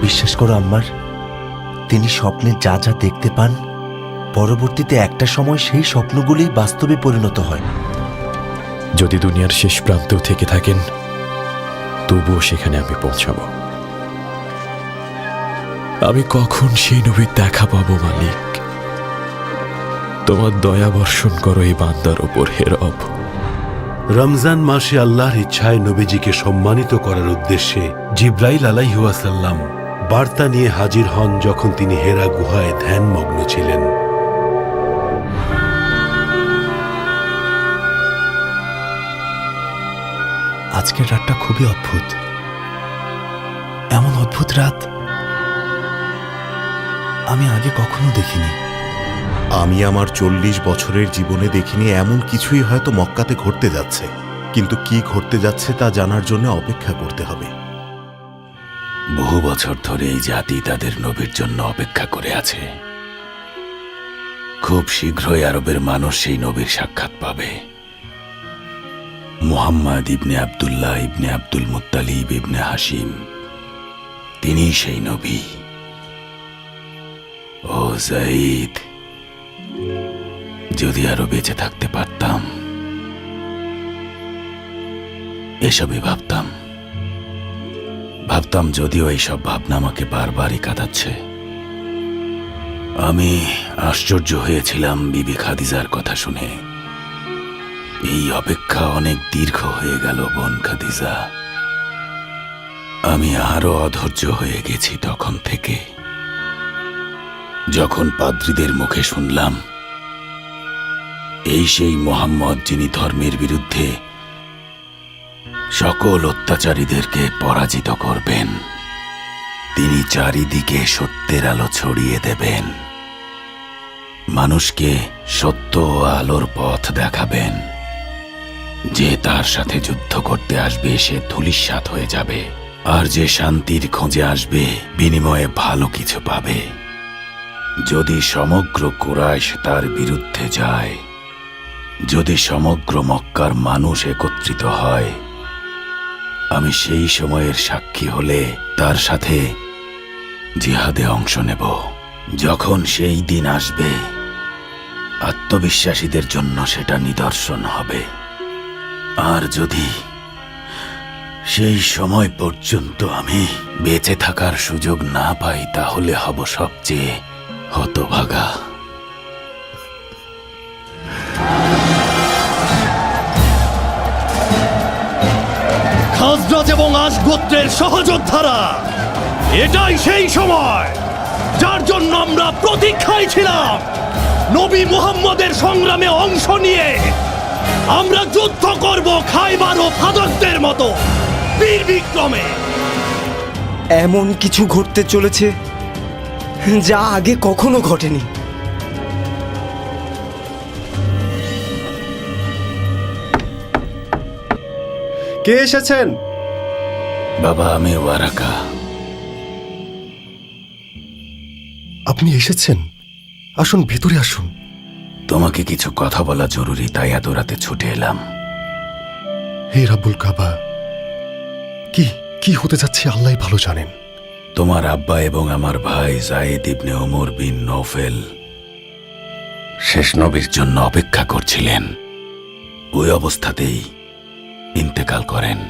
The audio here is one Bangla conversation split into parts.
বিশ্বাস করো আম্মার, তিনি স্বপ্নে যা যা দেখতে পান পরবর্তীতে একটা সময় সেই স্বপ্নগুলি বাস্তবে পরিণত হয়। যদি দুনিয়ার শেষ প্রান্তেও থেকে থাকেন তবুও সেখানে আমি পৌঁছাবো। আমি কখন সেই নবীর দেখা পাবো মালিক? তোমার দয়া বর্ষণ করো এই বান্দার ওপর হে রব। রমজান মাসে আল্লাহর ইচ্ছায় নবীজিকে সম্মানিত করার উদ্দেশ্যে জিব্রাইল আলাইহিস সালাম বার্তা নিয়ে হাজির হন যখন তিনি হেরা গুহায় ধ্যানমগ্ন ছিলেন। আজকের রাতটা খুবই অদ্ভুত। এমন অদ্ভুত রাত আমি আগে কখনো দেখিনি। আমি আমার 40 বছরের জীবনে দেখিনি এমন কিছুই হয়তো মক্কাতে ঘটতে যাচ্ছে, কিন্তু কি ঘটতে যাচ্ছে তা জানার জন্য অপেক্ষা করতে হবে। বহু বছর ধরে এই জাতি তাদের নবীর জন্য অপেক্ষা করে আছে। খুব শীঘ্রই আরবের মানুষ সেই নবীর সাক্ষাৎ পাবে। মুহাম্মদ ইবনে আব্দুল্লাহ ইবনে আব্দুল মুত্তালিব ইবনে হাশিম, তিনি সেই নবী। ও যায়েদ, যদি আরো বেঁচে থাকতে পারতাম। এসবই ভাবতাম, যদিও এইসব ভাবনা আমাকে বারবারই কাঁদাচ্ছে। আমি আশ্চর্য হয়েছিলাম বিবি খাদিজার কথা শুনে। এই অপেক্ষা অনেক দীর্ঘ হয়ে গেল বোন খাদিজা। আমি আরো অধৈর্য হয়ে গেছি তখন থেকে, যখন পাদ্রীদের মুখে শুনলাম এই সেই মুহাম্মদ যিনি ধর্মের বিরুদ্ধে সকল অত্যাচারীদেরকে পরাজিত করবেন। তিনি চারিদিকে সত্যের আলো ছড়িয়ে দেবেন, মানুষকে সত্য ও আলোর পথ দেখাবেন। যে তার সাথে যুদ্ধ করতে আসবে সে ধূলিসাৎ হয়ে যাবে, আর যে শান্তির খোঁজে আসবে বিনিময়ে ভালো কিছু পাবে। যদি সমগ্র কুরাইশ তার বিরুদ্ধে যায়, যদি সমগ্র মক্কার মানুষ একত্রিত হয়, আমি সেই সময়ের সাক্ষী হলে তার সাথে জিহাদে অংশ নেব। যখন সেই দিন আসবে, আত্মবিশ্বাসীদের জন্য সেটা নিদর্শন হবে। আর যদি সেই সময় পর্যন্ত আমি বেঁচে থাকার সুযোগ না পাই, তাহলে হব সবচেয়ে হতভাগা। খাজরাজ এবং আস গোত্রের সহযোদ্ধারা, এটাই সেই সময় যার জন্য আমরা প্রতীক্ষায় ছিলাম। নবী মুহাম্মদের সংগ্রামে অংশ নিয়ে আমরা যুদ্ধ করব খাইবার ও ফাদকদের মতো বীর বিক্রমে। এমন কিছু ঘটতে চলেছে যা আগে কখনো ঘটেনি। কে এসেছেন? বাবা, আমি ওয়ারাকা। আপনি এসেছেন? আসুন, ভিতরে আসুন। তোমাকে কিছু কথা বলা জরুরি, তাই এত রাতে ছুটে এলাম। হে রাব্বুল কাবা, কি হতে যাচ্ছে আল্লাহই ভালো জানেন। তোমার আব্বা এবং আমার ভাই যায়েদ ইবনে ওমর বিন নৌফেল শেষ নবীর জন্য অপেক্ষা করছিলেন। ওই অবস্থাতেই ইন্তেকাল করেন।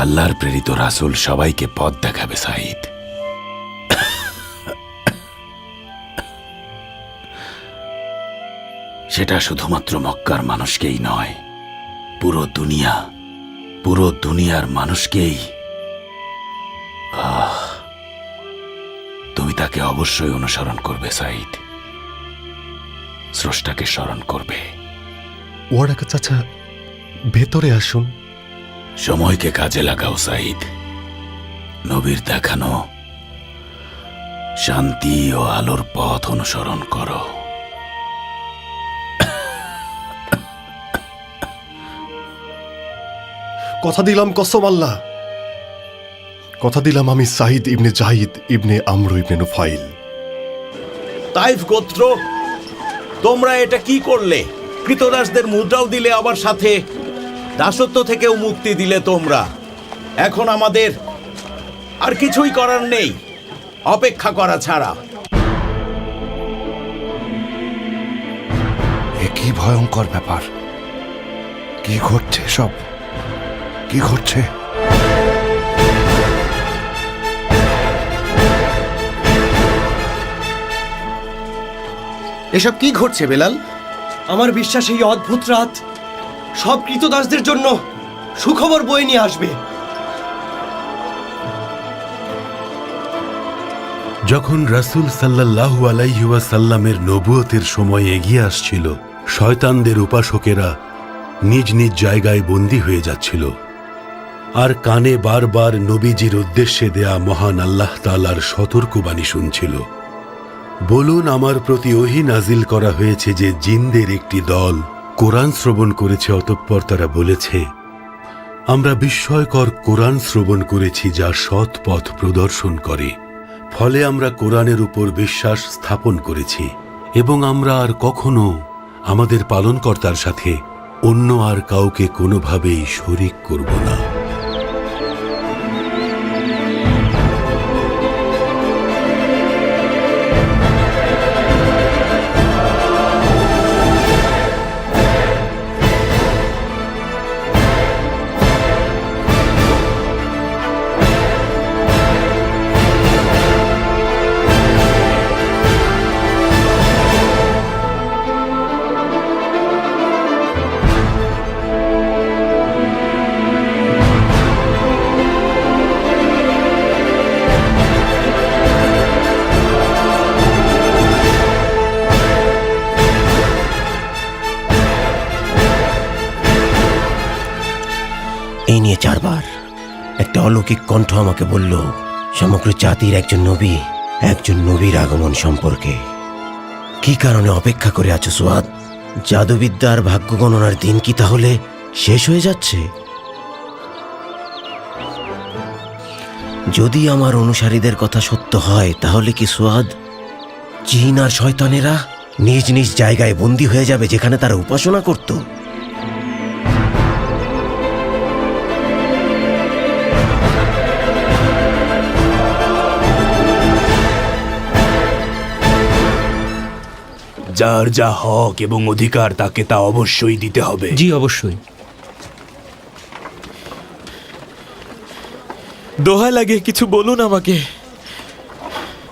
আল্লাহর প্রেরিত রাসূল সবাইকে পথ দেখাবে সাঈদ। সেটা শুধুমাত্র মক্কার মানুষকেই নয়, পুরো দুনিয়ার মানুষকেই। তুমি তাকে অবশ্যই অনুসরণ করবে সাঈদ, স্রষ্টাকে স্মরণ করবে। ওয়ারাকা চাচা, ভেতরে আসুন। সময়কে কাজে লাগাও সাঈদ। নবীর দেখানো শান্তি ও আলোর পথ অনুসরণ করো। কথা দিলাম কসম আল্লাহ, কথা দিলাম আমি সাঈদ ইবনে জাহিদ ইবনে আমর ইবনে নুফাইল। তাইফ গোত্র, তোমরা এটা কি করলে? কৃতদাসদের মুদ্রাও দিলে, আবার সাথে দাসত্ব থেকেও মুক্তি দিলে তোমরা। এখন আমাদের আর কিছুই করার নেই, অপেক্ষা করা ছাড়া। এ কি ভয়ঙ্কর ব্যাপার! কি ঘটছে সব? কি ঘটছে? এসব কি ঘটছে বেলাল? আমার বিশ্বাস এই অদ্ভুত রাত সব কৃতদাসদের জন্য সুখবর বয়ে নিয়ে আসবে। যখন রাসূল সাল্লাল্লাহু আলাইহি ওয়াসাল্লামের নবুয়তের সময় এগিয়ে আসছিল, শয়তানদের উপাসকেরা নিজ নিজ জায়গায় বন্দী হয়ে যাচ্ছিল আর কানে বারবার নবীজির উদ্দেশ্যে দেয়া মহান আল্লাহ তাআলার সতর্কবাণী শুনছিল। বলুন, আমার প্রতি ওহী নাজিল করা হয়েছে যে জিনদের একটি দল কোরআন শ্রবণ করেছে, অতঃপর তারা বলেছে, আমরা বিস্ময়কর কোরআন শ্রবণ করেছি যা সৎ পথ প্রদর্শন করে। ফলে আমরা কোরআনের উপর বিশ্বাস স্থাপন করেছি এবং আমরা আর কখনো আমাদের পালনকর্তার সাথে অন্য আর কাউকে কোনোভাবেই শরীক করব না। এই নিয়ে 4 বার একটা অলৌকিক কণ্ঠ আমাকে বলল সমগ্র জাতির একজন নবীর আগমন সম্পর্কে। কি কারণে অপেক্ষা করে আছো সুয়াদ? জাদুবিদ্যার ভাগ্য গণনার দিন কি তাহলে শেষ হয়ে যাচ্ছে? যদি আমার অনুসারীদের কথা সত্য হয় তাহলে কি সুয়াদ জিন আর শয়তানেরা নিজ নিজ জায়গায় বন্দী হয়ে যাবে যেখানে তারা উপাসনা করত? যার যা হক এবং অধিকার তাকে তা অবশ্যই দিতে হবে। জি অবশ্যই। দোহা লাগে কিছু বলুন আমাকে।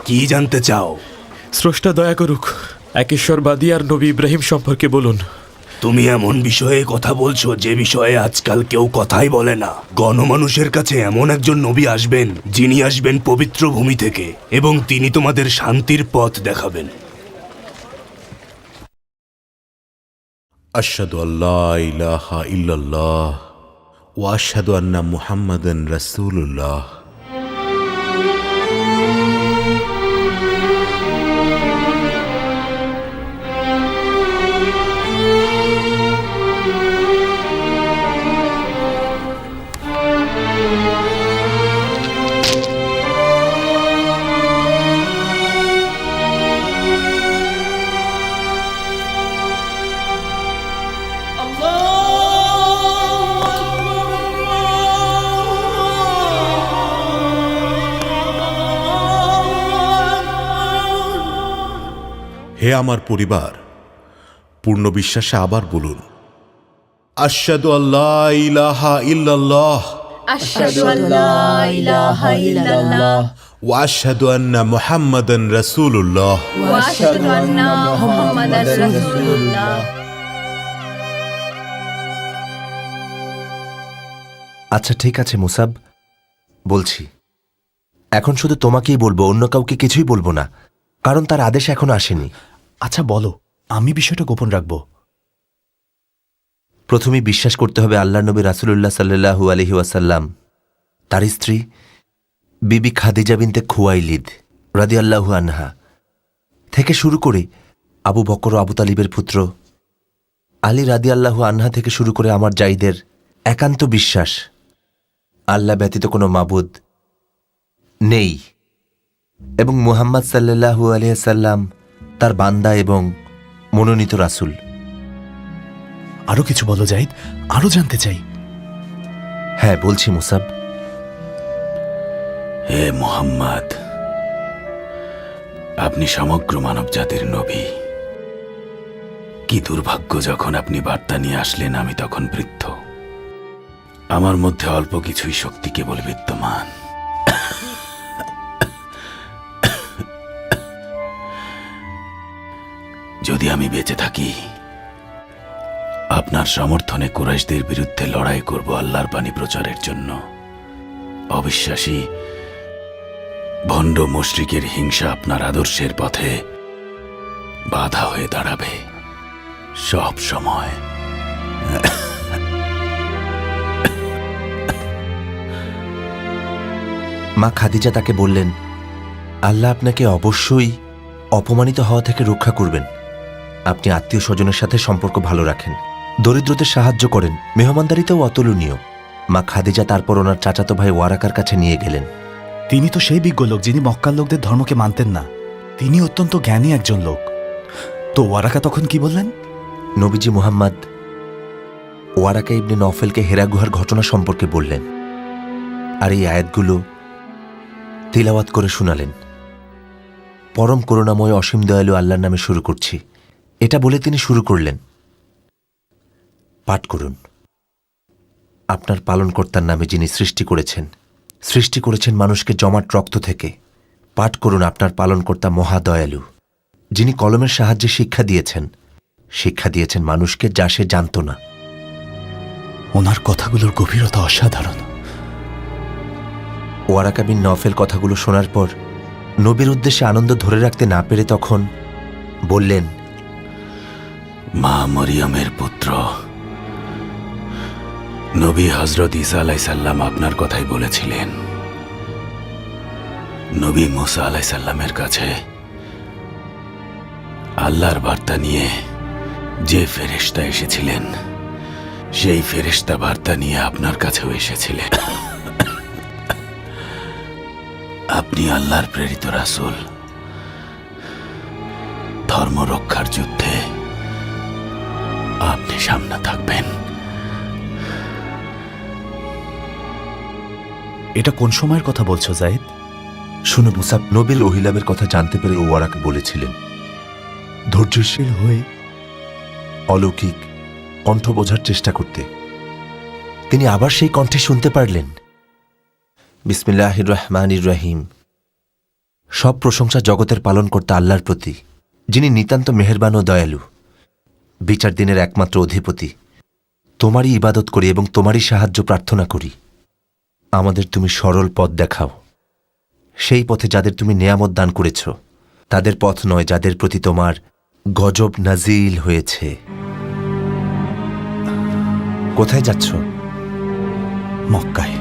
কি জানতে চাও? স্রষ্টা দয়া করুক, একেশ্বরবাদী আর নবী ইব্রাহিম সম্পর্কে বলুন। তুমি এমন বিষয়ে কথা বলছো যে বিষয়ে আজকাল কেউ কথাই বলে না। গণমানুষের কাছে এমন একজন নবী আসবেন যিনি আসবেন পবিত্র ভূমি থেকে এবং তিনি তোমাদের শান্তির পথ দেখাবেন। আশহাদু আল্লা ইলাহা ইল্লাল্লাহ ওয়া আশহাদু আন্না মুহাম্মাদান রাসূলুল্লাহ। হে আমার পরিবার, পূর্ণ বিশ্বাসে আবার বলুন, আশহাদু আল্লা ইলাহা ইল্লাল্লাহ আশহাদু আল্লা ইলাহা ইল্লাল্লাহ ওয়া আশহাদু আন্না মুহাম্মাদান রাসূলুল্লাহ। ওয়া আশহাদু আন্না মুহাম্মাদান রাসূলুল্লাহ। আচ্ছা ঠিক আছে মুসাব, বলছি। এখন শুধু তোমাকেই বলবো, অন্য কাউকে কিছুই বলবো না, কারণ তার আদেশ এখনো আসেনি। আচ্ছা বলো, আমি বিষয়টা গোপন রাখবো। প্রথমেই বিশ্বাস করতে হবে আল্লাহ নবী রাসূলুল্লাহ সাল্লাল্লাহু আলাইহি ওয়াসাল্লাম, তার স্ত্রী বিবি খাদিজা বিনতে খুয়াইলিদ রাদিয়াল্লাহু আনহা থেকে শুরু করে আবু বকর ও আবু তালিবের পুত্র আলী রাদিয়াল্লাহু আনহা থেকে শুরু করে আমার জাইদের একান্ত বিশ্বাস আল্লাহ ব্যতীত কোনো মাবুদ নেই এবং মুহাম্মদ সাল্লাল্লাহু আলাইহি ওয়াসাল্লাম তার বান্দা এবং মনোনীত রাসূল। আরো কিছু বলো জাহিদ, আরো জানতে চাই। হ্যাঁ বলছি মুসাব। হে মোহাম্মদ, আপনি সমগ্র মানবজাতির নবী। কি দুর্ভাগ্য, যখন আপনি বার্তা নিয়ে আসলেন আমি তখন বৃদ্ধ। আমার মধ্যে অল্প কিছুই শক্তি কেবল বিদ্যমান। যদি আমি বেঁচে থাকি, আপনার সমর্থনে কুরাইশদের বিরুদ্ধে লড়াই করব আল্লাহর বাণী প্রচারের জন্য। অবিশ্বাসী ভণ্ড মুশরিকের হিংসা আপনার আদর্শের পথে বাধা হয়ে দাঁড়াবে সব সময়। মা খাদিজা তাকে বললেন, আল্লাহ আপনাকে অবশ্যই অপমানিত হওয়া থেকে রক্ষা করবেন। আপনি আত্মীয় স্বজনের সাথে সম্পর্ক ভালো রাখেন, দরিদ্রদের সাহায্য করেন, মেহমানদারিতেও অতুলনীয়। মা খাদিজা তারপর ওনার চাচাতো ভাই ওয়ারাকার কাছে নিয়ে গেলেন। তিনি তো সেই বিজ্ঞ লোক যিনি মক্কার লোকদের ধর্মকে মানতেন না। তিনি অত্যন্ত জ্ঞানী একজন লোক। তো ওয়ারাকা তখন কি বললেন? নবীজি মুহাম্মদ ওয়ারাকা ইবনে নফেলকে হেরা গুহার ঘটনা সম্পর্কে বললেন, আর এই আয়াতগুলো তিলাওয়াত করে শোনালেন। পরম করুণাময় অসীম দয়ালু আল্লাহর নামে শুরু করছি, এটা বলে তিনি শুরু করলেন, পাঠ করুন আপনার পালনকর্তার নামে, যিনি সৃষ্টি করেছেন মানুষকে জমাট রক্ত থেকে। পাঠ করুন আপনার পালনকর্তা মহা দয়ালু, যিনি কলমের সাহায্যে শিক্ষা দিয়েছেন মানুষকে যা সে জানত না। ওনার কথাগুলোর গভীরতা অসাধারণ। ওয়ারাকা বিন নফেল কথাগুলো শোনার পর নবীর উদ্দেশ্যে আনন্দ ধরে রাখতে না পেরে তখন বললেন, মা মরিয়মের পুত্র নবী হযরত ঈসা আলাইহিস সালাম আপনার কথাই বলেছিলেন। নবী মুসা আলাইহিস সালামের কাছে আল্লাহর বার্তা নিয়ে যে ফেরেশতা এসেছিলেন, সেই ফেরেশতা বার্তা নিয়ে আপনার কাছেও এসেছিলেন। আপনি আল্লাহর প্রেরিত রাসূল। ধর্ম রক্ষার যুদ্ধে আপনি সামনে থাকবেন। এটা কোন সময়ের কথা বলছো জাহিদ? শুনে মুসাব নবীর ওহিলামের কথা জানতে পেরে ওয়ারাকা বলেছিলেন, ধৈর্যশীল হয়ে অলৌকিক কণ্ঠ বোঝার চেষ্টা করতে। তিনি আবার সেই কণ্ঠে শুনতে পারলেন, বিসমিল্লাহির রহমানির রহিম। সব প্রশংসা জগতের পালনকর্তা আল্লাহর প্রতি, যিনি নিতান্ত মেহেরবান ও দয়ালু, বিচার দিনের একমাত্র অধিপতি। তোমারই ইবাদত করি এবং তোমারই সাহায্য প্রার্থনা করি। আমাদের তুমি সরল পথ দেখাও, সেই পথে যাদের তুমি নেয়ামত দান করেছ, তাদের পথ নয় যাদের প্রতি তোমার গজব নাজিল হয়েছে। কোথায় যাচ্ছ? মক্কায়।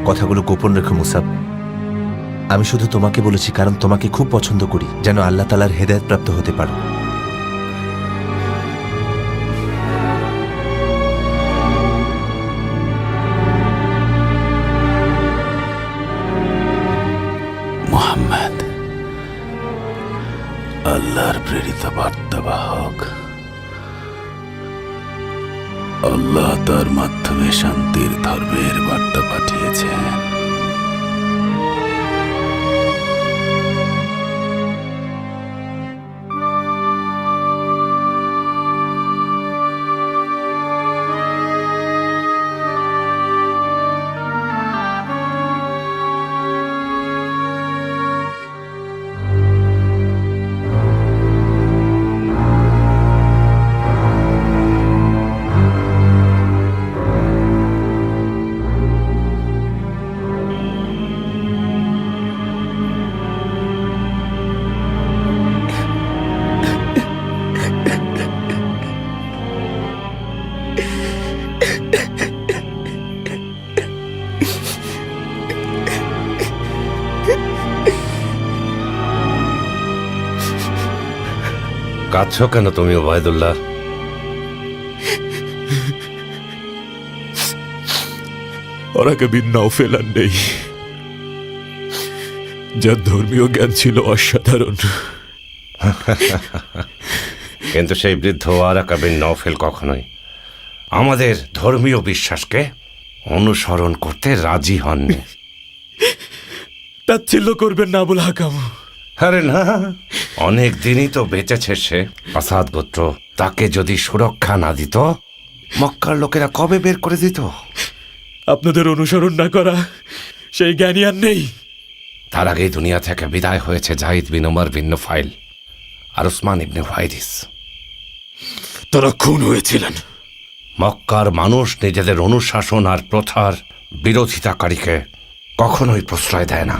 কথাগুলো গোপন রেখো মুসাব। আমি শুধু তোমাকে বলেছি কারণ তোমাকে খুব পছন্দ করি, যেন আল্লাহ তাআলার হেদায়েত প্রাপ্ত হতে পারো। মুহাম্মদ আল্লাহর প্রেরিত বার্তাবাহক। আল্লাহ তার মাধ্যমে শান্তির ধর্মের বার্তা পাঠিয়েছেন। কাঁদছ কেন তুমি ওবায়দুল্লাহ? ওয়ারাকা বিন নওফেল আর নেই, যার ধর্মীয় জ্ঞান ছিল অসাধারণ। কিন্তু সেই বৃদ্ধ ওয়ারাকা বিন নওফেল কখনোই আমাদের ধর্মীয় বিশ্বাসকে অনুসরণ করতে রাজি হননি। তাচ্ছিল্য করবেন না আবুল হাকাম। আরে না, অনেক দিনই তো বেঁচেছে সে। আসাদ গোত্র তাকে যদি সুরক্ষা না দিত, মক্কার লোকেরা কবে বের করে দিত? আপনাদের অনুসরণ না করা সেই জ্ঞানী আর নেই। তার আগেই দুনিয়া থেকে বিদায় হয়েছে জাহিদ বিন উমর বিন নুফাইল আর উসমান ইবনে হুয়াইরিস। তারা খুন হয়েছিলেন। মক্কার মানুষ নিজেদের অনুশাসন আর প্রথার বিরোধিতাকারীকে কখনোই প্রশ্রয় দেয় না।